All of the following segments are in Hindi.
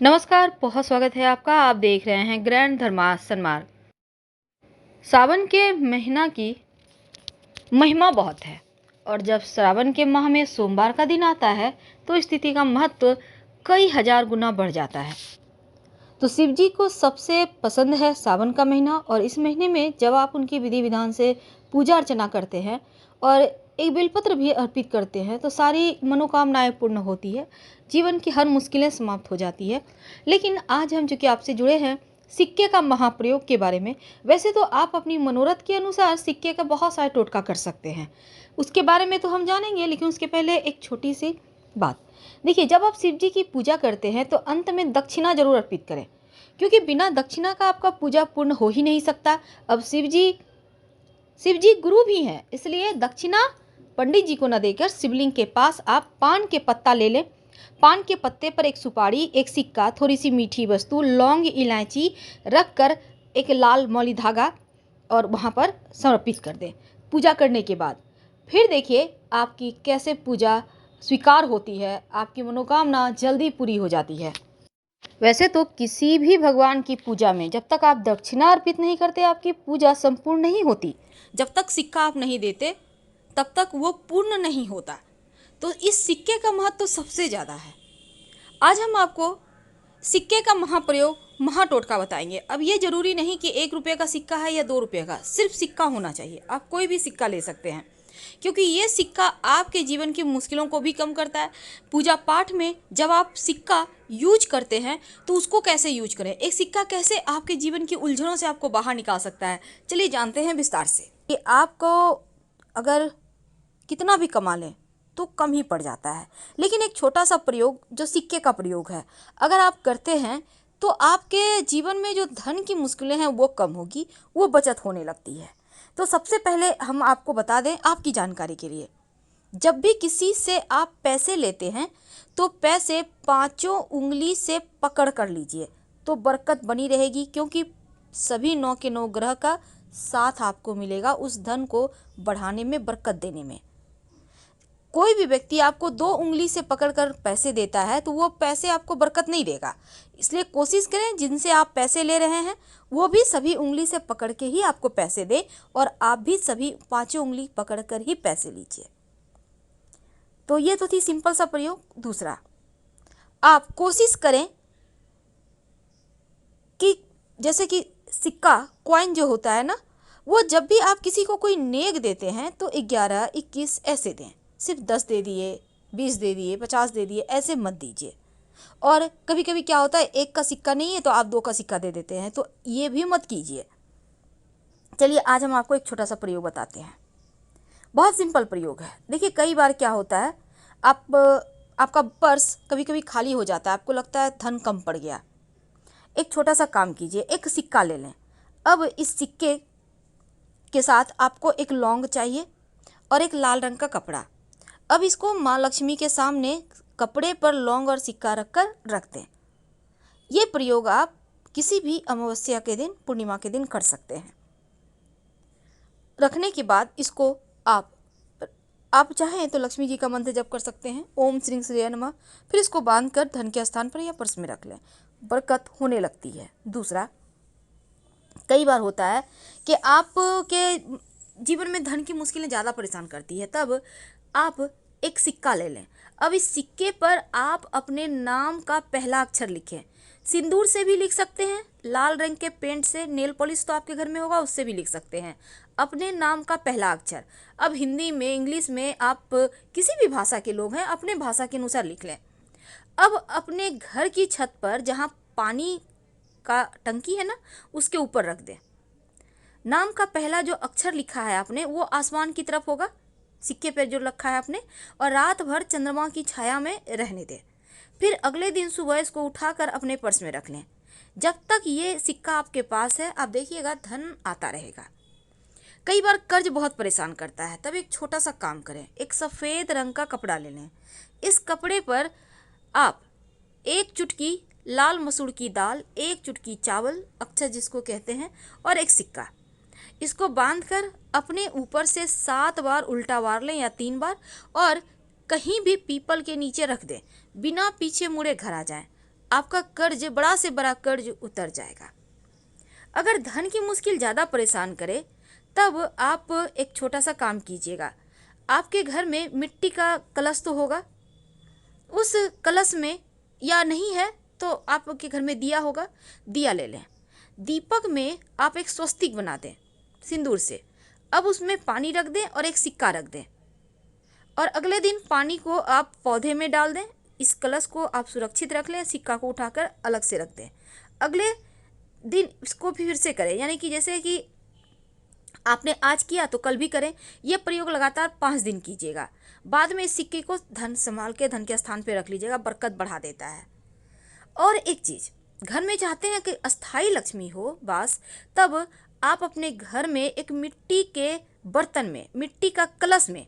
नमस्कार, बहुत स्वागत है आपका। आप देख रहे हैं ग्रैंड धर्मासन मार्ग। सावन के महीना की महिमा बहुत है और जब श्रावण के माह में सोमवार का दिन आता है तो इस तिथि का महत्व कई हजार गुना बढ़ जाता है। तो शिव जी को सबसे पसंद है सावन का महीना और इस महीने में जब आप उनकी विधि विधान से पूजा अर्चना करते हैं और एक बेलपत्र भी अर्पित करते हैं तो सारी मनोकामनाएं पूर्ण होती है, जीवन की हर मुश्किलें समाप्त हो जाती है। लेकिन आज हम जो कि आपसे जुड़े हैं सिक्के का महाप्रयोग के बारे में। वैसे तो आप अपनी मनोरथ के अनुसार सिक्के का बहुत सारे टोटका कर सकते हैं, उसके बारे में तो हम जानेंगे, लेकिन उसके पहले एक छोटी सी बात। देखिए, जब आप शिव जी की पूजा करते हैं तो अंत में दक्षिणा जरूर अर्पित करें, क्योंकि बिना दक्षिणा का आपका पूजा पूर्ण हो ही नहीं सकता। अब शिव जी गुरु भी हैं, इसलिए दक्षिणा पंडित जी को न देकर शिवलिंग के पास आप पान के पत्ता ले लें। पान के पत्ते पर एक सुपारी, एक सिक्का, थोड़ी सी मीठी वस्तु, लौंग, इलायची रख कर एक लाल मौली धागा और वहाँ पर समर्पित कर दें। पूजा करने के बाद फिर देखिए आपकी कैसे पूजा स्वीकार होती है, आपकी मनोकामना जल्दी पूरी हो जाती है। वैसे तो किसी भी भगवान की पूजा में जब तक आप दक्षिणा अर्पित नहीं करते आपकी पूजा संपूर्ण नहीं होती। जब तक सिक्का आप नहीं देते तब तक वो पूर्ण नहीं होता। तो इस सिक्के का महत्व तो सबसे ज़्यादा है। आज हम आपको सिक्के का महाप्रयोग महाटोटका बताएंगे। अब ये जरूरी नहीं कि 1 रुपये का सिक्का है या 2 रुपये का, सिर्फ सिक्का होना चाहिए। आप कोई भी सिक्का ले सकते हैं, क्योंकि ये सिक्का आपके जीवन की मुश्किलों को भी कम करता है। पूजा पाठ में जब आप सिक्का यूज करते हैं तो उसको कैसे यूज करें, एक सिक्का कैसे आपके जीवन की उलझनों से आपको बाहर निकाल सकता है, चलिए जानते हैं विस्तार से। कि आपको अगर कितना भी कमा लें तो कम ही पड़ जाता है, लेकिन एक छोटा सा प्रयोग जो सिक्के का प्रयोग है अगर आप करते हैं तो आपके जीवन में जो धन की मुश्किलें हैं वो कम होगी, वो बचत होने लगती है। तो सबसे पहले हम आपको बता दें आपकी जानकारी के लिए, जब भी किसी से आप पैसे लेते हैं तो पैसे पांचों उंगली से पकड़ कर लीजिए तो बरकत बनी रहेगी, क्योंकि सभी 9 के 9 ग्रह का साथ आपको मिलेगा उस धन को बढ़ाने में, बरकत देने में। कोई भी व्यक्ति आपको 2 उंगली से पकड़कर पैसे देता है तो वो पैसे आपको बरकत नहीं देगा। इसलिए कोशिश करें जिनसे आप पैसे ले रहे हैं वो भी सभी उंगली से पकड़ के ही आपको पैसे दे और आप भी सभी पांचों उंगली पकड़कर ही पैसे लीजिए। तो ये तो थी सिंपल सा प्रयोग। दूसरा, आप कोशिश करें कि जैसे कि सिक्का कॉइन जो होता है ना, वो जब भी आप किसी को कोई नेक देते हैं तो 11, 21 ऐसे दें। सिर्फ 10 दे दिए, 20 दे दिए, 50 दे दिए, ऐसे मत दीजिए। और कभी कभी क्या होता है, 1 का सिक्का नहीं है तो आप 2 का सिक्का दे देते हैं, तो ये भी मत कीजिए। चलिए आज हम आपको एक छोटा सा प्रयोग बताते हैं, बहुत सिंपल प्रयोग है। देखिए कई बार क्या होता है, आपका पर्स कभी कभी खाली हो जाता है, आपको लगता है धन कम पड़ गया। एक छोटा सा काम कीजिए, एक सिक्का ले लें। अब इस सिक्के के साथ आपको एक लौंग चाहिए और एक लाल रंग का कपड़ा। अब इसको माँ लक्ष्मी के सामने कपड़े पर लौंग और सिक्का रखकर रख दें। ये प्रयोग आप किसी भी अमावस्या के दिन, पूर्णिमा के दिन कर सकते हैं। रखने के बाद इसको आप चाहें तो लक्ष्मी जी का मंत्र जप कर सकते हैं, ओम श्री श्रेय नमः। फिर इसको बांध कर धन के स्थान पर या पर्स में रख लें, बरकत होने लगती है। दूसरा, कई बार होता है कि आपके जीवन में धन की मुश्किलें ज़्यादा परेशान करती है, तब आप एक सिक्का ले लें। अब इस सिक्के पर आप अपने नाम का पहला अक्षर लिखें। सिंदूर से भी लिख सकते हैं, लाल रंग के पेंट से, नेल पॉलिश तो आपके घर में होगा उससे भी लिख सकते हैं अपने नाम का पहला अक्षर। अब हिंदी में, इंग्लिश में, आप किसी भी भाषा के लोग हैं अपने भाषा के अनुसार लिख लें। अब अपने घर की छत पर जहाँ पानी का टंकी है ना, उसके ऊपर रख दें। नाम का पहला जो अक्षर लिखा है आपने वो आसमान की तरफ होगा, सिक्के पर जो रखा है आपने, और रात भर चंद्रमा की छाया में रहने दें। फिर अगले दिन सुबह इसको उठाकर अपने पर्स में रख लें। जब तक ये सिक्का आपके पास है आप देखिएगा धन आता रहेगा। कई बार कर्ज बहुत परेशान करता है, तब एक छोटा सा काम करें, एक सफ़ेद रंग का कपड़ा ले लें। इस कपड़े पर आप 1 चुटकी लाल मसूर की दाल, 1 चुटकी चावल, अक्षर जिसको कहते हैं, और एक सिक्का, इसको बांधकर अपने ऊपर से 7 बार उल्टा वार लें या 3 बार, और कहीं भी पीपल के नीचे रख दें। बिना पीछे मुड़े घर आ जाएं। आपका कर्ज, बड़ा से बड़ा कर्ज उतर जाएगा। अगर धन की मुश्किल ज़्यादा परेशान करे तब आप एक छोटा सा काम कीजिएगा। आपके घर में मिट्टी का कलश तो होगा, उस कलश में, या नहीं है तो आपके घर में दिया होगा, दिया ले लें। दीपक में आप एक स्वस्तिक बना दें सिंदूर से। अब उसमें पानी रख दें और एक सिक्का रख दें, और अगले दिन पानी को आप पौधे में डाल दें। इस कलश को आप सुरक्षित रख लें, सिक्का को उठाकर अलग से रख दें। अगले दिन इसको फिर से करें, यानी कि जैसे कि आपने आज किया तो कल भी करें। यह प्रयोग लगातार 5 दिन कीजिएगा। बाद में इस सिक्के को धन संभाल के धन के स्थान पे रख लीजिएगा, बरकत बढ़ा देता है। और एक चीज, घर में चाहते हैं कि अस्थाई लक्ष्मी हो वास, तब आप अपने घर में एक मिट्टी के बर्तन में, मिट्टी का कलश में,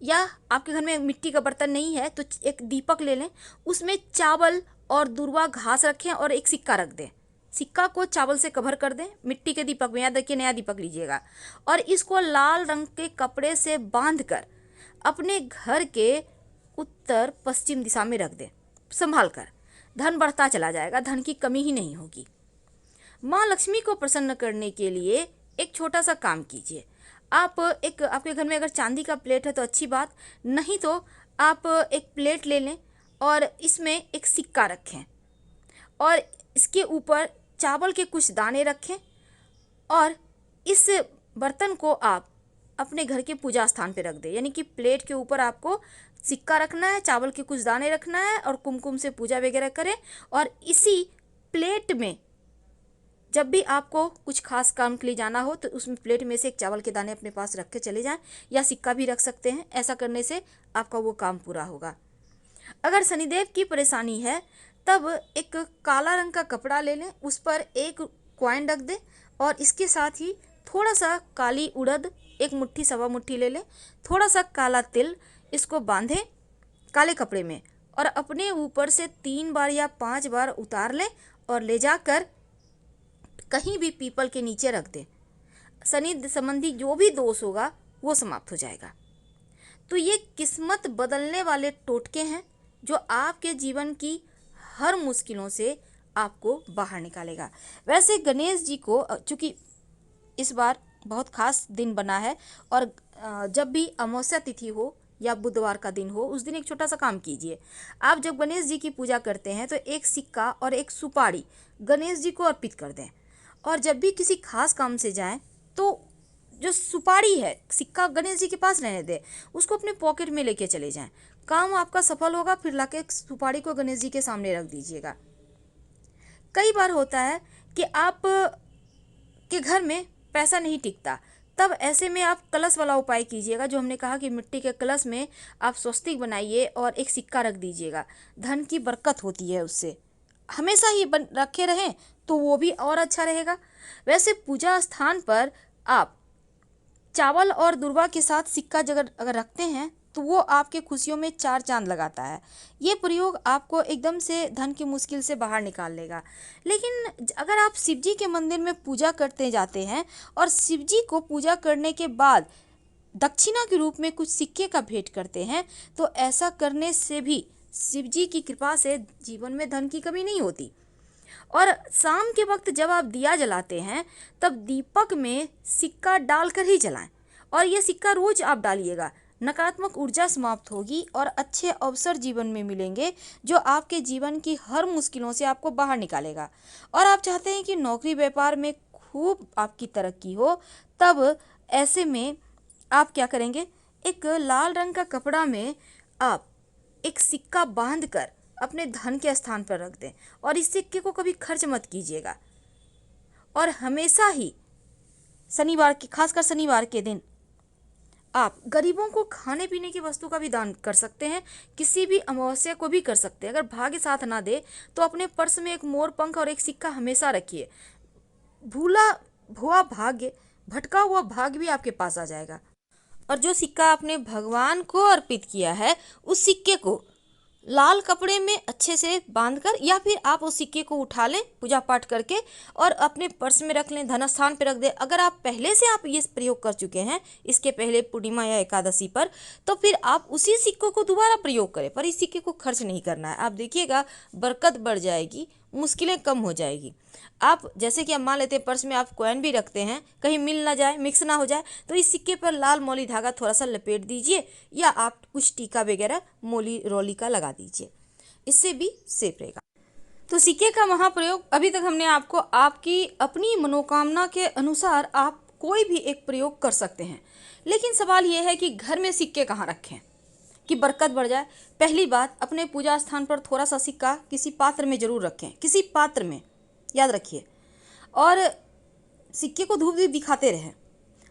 या आपके घर में मिट्टी का बर्तन नहीं है तो एक दीपक ले लें, उसमें चावल और दूर्वा घास रखें और एक सिक्का रख दें। सिक्का को चावल से कवर कर दें मिट्टी के दीपक में। याद रखिए, नया दीपक लीजिएगा, और इसको लाल रंग के कपड़े से बांध कर अपने घर के उत्तर पश्चिम दिशा में रख दें संभाल कर। धन बढ़ता चला जाएगा, धन की कमी ही नहीं होगी। माँ लक्ष्मी को प्रसन्न करने के लिए एक छोटा सा काम कीजिए। आप आपके घर में अगर चांदी का प्लेट है तो अच्छी बात, नहीं तो आप एक प्लेट ले लें और इसमें एक सिक्का रखें और इसके ऊपर चावल के कुछ दाने रखें, और इस बर्तन को आप अपने घर के पूजा स्थान पे रख दें। यानी कि प्लेट के ऊपर आपको सिक्का रखना है, चावल के कुछ दाने रखना है और कुमकुम से पूजा वगैरह करें। और इसी प्लेट में जब भी आपको कुछ खास काम के लिए जाना हो तो उसमें प्लेट में से एक चावल के दाने अपने पास रख के चले जाएं, या सिक्का भी रख सकते हैं। ऐसा करने से आपका वो काम पूरा होगा। अगर शनिदेव की परेशानी है तब एक काला रंग का कपड़ा ले लें, उस पर एक कॉइन रख दें और इसके साथ ही थोड़ा सा काली उड़द, एक मुट्ठी सवा मुट्ठी ले लें, थोड़ा सा काला तिल, इसको बांधें काले कपड़े में और अपने ऊपर से 3 बार या 5 बार उतार लें और ले जाकर कहीं भी पीपल के नीचे रख दें। शनि संबंधी जो भी दोष होगा वो समाप्त हो जाएगा। तो ये किस्मत बदलने वाले टोटके हैं जो आपके जीवन की हर मुश्किलों से आपको बाहर निकालेगा। वैसे गणेश जी को, चूँकि इस बार बहुत खास दिन बना है, और जब भी अमावस्या तिथि हो या बुधवार का दिन हो, उस दिन एक छोटा सा काम कीजिए। आप जब गणेश जी की पूजा करते हैं तो एक सिक्का और एक सुपारी गणेश जी को अर्पित कर दें, और जब भी किसी खास काम से जाएं तो जो सुपारी है, सिक्का गणेश जी के पास रहने दें, उसको अपने पॉकेट में लेके चले जाएं। काम आपका सफल होगा। फिर लाके सुपारी को गणेश जी के सामने रख दीजिएगा। कई बार होता है कि आप के घर में पैसा नहीं टिकता, तब ऐसे में आप कलश वाला उपाय कीजिएगा, जो हमने कहा कि मिट्टी के कलश में आप स्वस्तिक बनाइए और एक सिक्का रख दीजिएगा। धन की बरकत होती है उससे, हमेशा ही रखे रहें तो वो भी और अच्छा रहेगा। वैसे पूजा स्थान पर आप चावल और दूर्वा के साथ सिक्का अगर रखते हैं तो वो आपके खुशियों में 4 चांद लगाता है। ये प्रयोग आपको एकदम से धन की मुश्किल से बाहर निकाल लेगा। लेकिन अगर आप शिव जी के मंदिर में पूजा करते जाते हैं और शिव जी को पूजा करने के बाद दक्षिणा के रूप में कुछ सिक्के का भेंट करते हैं, तो ऐसा करने से भी शिव जी की कृपा से जीवन में धन की कमी नहीं होती। और शाम के वक्त जब आप दिया जलाते हैं तब दीपक में सिक्का डालकर ही जलाएं, और ये सिक्का रोज आप डालिएगा। नकारात्मक ऊर्जा समाप्त होगी और अच्छे अवसर जीवन में मिलेंगे, जो आपके जीवन की हर मुश्किलों से आपको बाहर निकालेगा। और आप चाहते हैं कि नौकरी व्यापार में खूब आपकी तरक्की हो, तब ऐसे में आप क्या करेंगे, एक लाल रंग का कपड़ा में आप एक सिक्का बांध कर अपने धन के स्थान पर रख दें, और इस सिक्के को कभी खर्च मत कीजिएगा। और हमेशा ही शनिवार के, खासकर शनिवार के दिन आप गरीबों को खाने पीने की वस्तु का भी दान कर सकते हैं। किसी भी अमावस्या को भी कर सकते हैं। अगर भाग्य साथ ना दे तो अपने पर्स में एक मोर पंख और एक सिक्का हमेशा रखिए। भूला भुआ भाग्य, भटका हुआ भाग्य भी आपके पास आ जाएगा। और जो सिक्का आपने भगवान को अर्पित किया है, उस सिक्के को लाल कपड़े में अच्छे से बांधकर, या फिर आप उस सिक्के को उठा लें पूजा पाठ करके और अपने पर्स में रख लें, धन स्थान पर रख दें। अगर आप पहले से आप ये प्रयोग कर चुके हैं इसके पहले पूर्णिमा या एकादशी पर, तो फिर आप उसी सिक्कों को दोबारा प्रयोग करें, पर इस सिक्के को खर्च नहीं करना है। आप देखिएगा बरकत बढ़ जाएगी, मुश्किलें कम हो जाएगी। आप जैसे कि आप मान लेते हैं पर्स में आप कॉइन भी रखते हैं, कहीं मिल ना जाए, मिक्स ना हो जाए, तो इस सिक्के पर लाल मौली धागा थोड़ा सा लपेट दीजिए, या आप कुछ टीका वगैरह मोली रोली का लगा दीजिए, इससे भी सेफ रहेगा। तो सिक्के का महाप्रयोग अभी तक हमने आपको आपकी अपनी मनोकामना के अनुसार आप कोई भी एक प्रयोग कर सकते हैं, लेकिन सवाल यह है कि घर में सिक्के कहाँ रखें कि बरकत बढ़ जाए। पहली बात, अपने पूजा स्थान पर थोड़ा सा सिक्का किसी पात्र में जरूर रखें, किसी पात्र में, याद रखिए। और सिक्के को धूप दीप दिखाते रहें।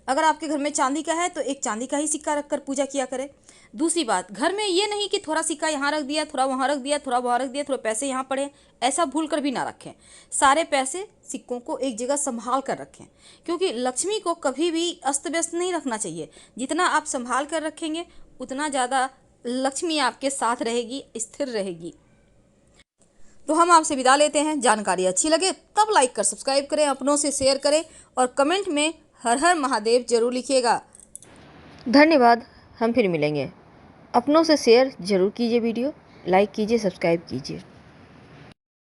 अगर आपके घर में चांदी का है तो एक चांदी का ही सिक्का रखकर पूजा किया करें। दूसरी बात, घर में ये नहीं कि थोड़ा सिक्का यहाँ रख दिया, थोड़ा वहाँ रख दिया, थोड़ा वहाँ रख दिया, थोड़े पैसे यहाँ पड़े, ऐसा भूल कर भी ना रखें। सारे पैसे सिक्कों को एक जगह संभाल कर रखें, क्योंकि लक्ष्मी को कभी भी अस्त व्यस्त नहीं रखना चाहिए। जितना आप संभाल कर रखेंगे उतना ज़्यादा लक्ष्मी आपके साथ रहेगी, स्थिर रहेगी। तो हम आपसे विदा लेते हैं। जानकारी अच्छी लगे तब लाइक कर सब्सक्राइब करें, अपनों से शेयर करें और कमेंट में हर हर महादेव जरूर लिखिएगा। धन्यवाद। हम फिर मिलेंगे। अपनों से शेयर जरूर कीजिए, वीडियो लाइक कीजिए, सब्सक्राइब कीजिए।